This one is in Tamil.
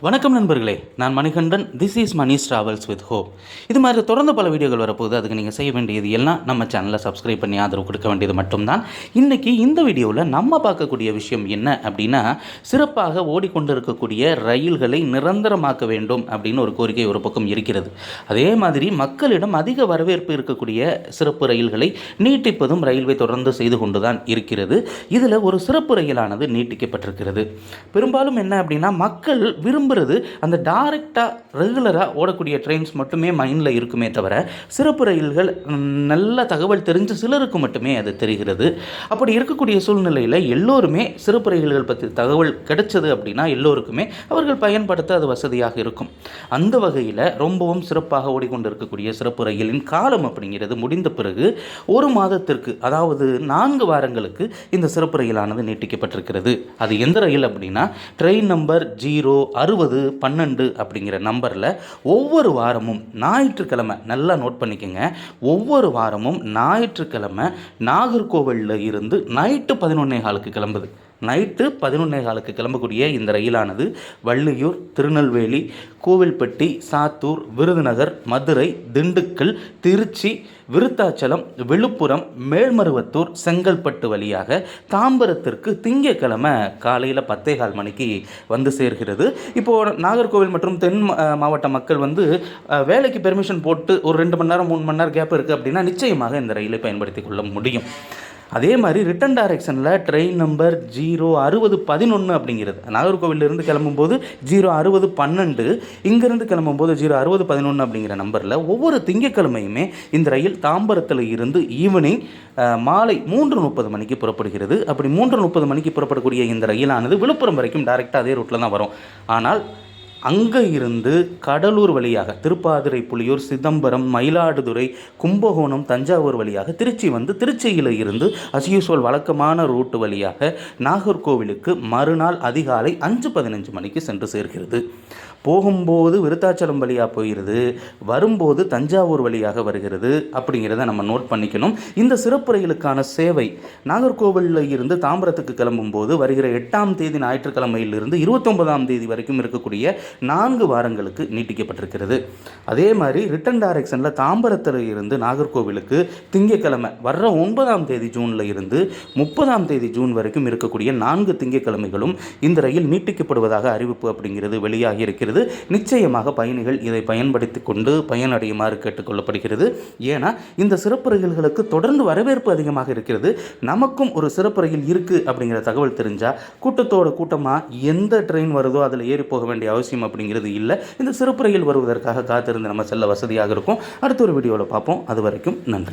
வணக்கம் நண்பர்களே, நான் Manikandan. This is Mani's travels with hope. இது மாதிரி தொடர்ந்து பல வீடியோகள் வரப்போகுது. அதுக்கு நீங்கள் செய்ய வேண்டியது எல்லாம் நம்ம சேனலை சப்ஸ்கிரைப் பண்ணி ஆதரவு கொடுக்க வேண்டியது மட்டும்தான். இன்றைக்கி இந்த வீடியோவில் நம்ம பார்க்கக்கூடிய விஷயம் என்ன அப்படின்னா, சிறப்பாக ஓடிக்கொண்டிருக்கக்கூடிய ரயில்களை நிரந்தரமாக்க வேண்டும் அப்படின்னு ஒரு கோரிக்கை ஒரு பக்கம் இருக்கிறது. அதே மாதிரி மக்களிடம் அதிக வரவேற்பு இருக்கக்கூடிய சிறப்பு ரயில்களை நீட்டிப்பதும் ரயில்வே தொடர்ந்து செய்து கொண்டு தான் இருக்கிறது. இதில் ஒரு சிறப்பு ரயிலானது நீட்டிக்கப்பட்டிருக்கிறது. பெரும்பாலும் என்ன அப்படின்னா, மக்கள் விரும்புகிறது அந்த டைரெக்டாக ரெகுலராக ஓடக்கூடிய ட்ரெயின்ஸ் மட்டுமே மைண்டில் இருக்குமே தவிர, சிறப்பு ரயில்கள் நல்ல தகவல் தெரிஞ்ச சிலருக்கு மட்டுமே அது தெரிகிறது. அப்படி இருக்கக்கூடிய சூழ்நிலையில் எல்லோருமே சிறப்பு ரயில்கள் பற்றி தகவல் கிடைச்சது அப்படின்னா எல்லோருக்குமே அவர்கள் பயன்படுத்த அது வசதியாக இருக்கும். அந்த வகையில் ரொம்பவும் சிறப்பாக ஓடிக்கொண்டிருக்கக்கூடிய சிறப்பு ரயிலின் காலம் அப்படிங்கிறது முடிந்த பிறகு ஒரு மாதத்திற்கு, அதாவது 4 வாரங்களுக்கு இந்த சிறப்பு ரயிலானது நீட்டிக்கப்பட்டிருக்கிறது. அது எந்த ரயில் அப்படின்னா, ட்ரெயின் நம்பர் 06012 அப்படிங்கிற நம்பரில் ஒவ்வொரு வாரமும் ஞாயிற்றுக்கிழமை, நல்லா நோட் பண்ணிக்கோங்க, ஒவ்வொரு வாரமும் ஞாயிற்றுக்கிழமை நாகர்கோவிலில் இருந்து நைட்டு 11:15 கிளம்புது. நைட்டு 11:15 கிளம்பக்கூடிய இந்த ரயிலானது வள்ளியூர், திருநெல்வேலி, கோவில்பட்டி, சாத்தூர், விருதுநகர், மதுரை, திண்டுக்கல், திருச்சி, விருத்தாச்சலம், விழுப்புரம், மேல்மருவத்தூர், செங்கல்பட்டு வழியாக தாம்பரத்திற்கு திங்கட்கிழமை காலையில் 10:15 மணிக்கு வந்து சேர்கிறது. இப்போது நாகர்கோவில் மற்றும் தென் மாவட்ட மக்கள் வேலைக்கு பெர்மிஷன் போட்டு ஒரு 2 மணி நேரம் 3 மணி நேரம் கேப் இருக்குது அப்படின்னா நிச்சயமாக இந்த ரயிலை பயன்படுத்தி கொள்ள முடியும். அதே மாதிரி ரிட்டன் டைரக்ஷனில் ட்ரெயின் நம்பர் 06011 அப்படிங்கிறது, நாகர்கோவிலிருந்து கிளம்பும்போது 06012, இங்கேருந்து கிளம்பும்போது 06011 அப்படிங்கிற நம்பரில் ஒவ்வொரு திங்கட்கிழமையுமே இந்த ரயில் தாம்பரத்தில் இருந்து ஈவினிங் மாலை 3:30 மணிக்கு புறப்படுகிறது. அப்படி 3:30 மணிக்கு புறப்படக்கூடிய இந்த ரயிலானது விழுப்புரம் வரைக்கும் டைரெக்டாக அதே ரூட்டில் தான் வரும். ஆனால் அங்கே இருந்து கடலூர் வழியாக திருப்பாதிரை, புலியூர், சிதம்பரம், மயிலாடுதுறை, கும்பகோணம், தஞ்சாவூர் வழியாக திருச்சி வந்து திருச்சியில் இருந்து அஸ்யூஸ்வல் வழக்கமான ரூட்டு வழியாக நாகர்கோவிலுக்கு மறுநாள் அதிகாலை 5:15 மணிக்கு சென்று சேர்கிறது. போகும்போது விருத்தாச்சலம் வழியாக போயிடுது, வரும்போது தஞ்சாவூர் வழியாக வருகிறது. அப்படிங்கிறத நம்ம நோட் பண்ணிக்கணும். இந்த சிறப்பு ரயிலுக்கான சேவை நாகர்கோவிலில் இருந்து தாம்பரத்துக்கு கிளம்பும்போது வருகிற 8ஆம் தேதி ஞாயிற்றுக்கிழமையிலிருந்து 29ஆம் தேதி வரைக்கும் இருக்கக்கூடிய 4 வாரங்களுக்கு நீட்டிக்கப்பட்டிருக்கிறது. அதே மாதிரி ரிட்டன் டைரக்ஷனில் தாம்பரத்தில் இருந்து நாகர்கோவிலுக்கு திங்கட்கிழமை வர்ற 9ஆம் தேதி ஜூனில் இருந்து 30ஆம் தேதி ஜூன் வரைக்கும் இருக்கக்கூடிய 4 திங்கட்கிழமைகளும் இந்த ரயில் நீட்டிக்கப்படுவதாக அறிவிப்பு அப்படிங்கிறது வெளியாகி இருக்கிறது. நிச்சயமாக பயணிகள் இதை பயன்படுத்தி கொண்டு பயனடையுமாறு கேட்டுக்கொள்ளப்படுகிறது. ஏன்னா இந்த சிறப்பு ரயில்களுக்கு தொடர்ந்து வரவேற்பு அதிகமாக இருக்கிறது. நமக்கும் ஒரு சிறப்பு ரயில் இருக்குது அப்படிங்கிற தகவல் தெரிஞ்சால் கூட்டத்தோட கூட்டமாக எந்த ட்ரெயின் வருதோ அதில் ஏறி போக வேண்டிய அவசியம் அப்படிங்கிறது இல்லை. இந்த சிறப்பு ரயில் வருவதற்காக காத்திருந்து நம்ம செல்ல வசதியாக இருக்கும். அடுத்த ஒரு வீடியோவில் பார்ப்போம். அது வரைக்கும் நன்றி.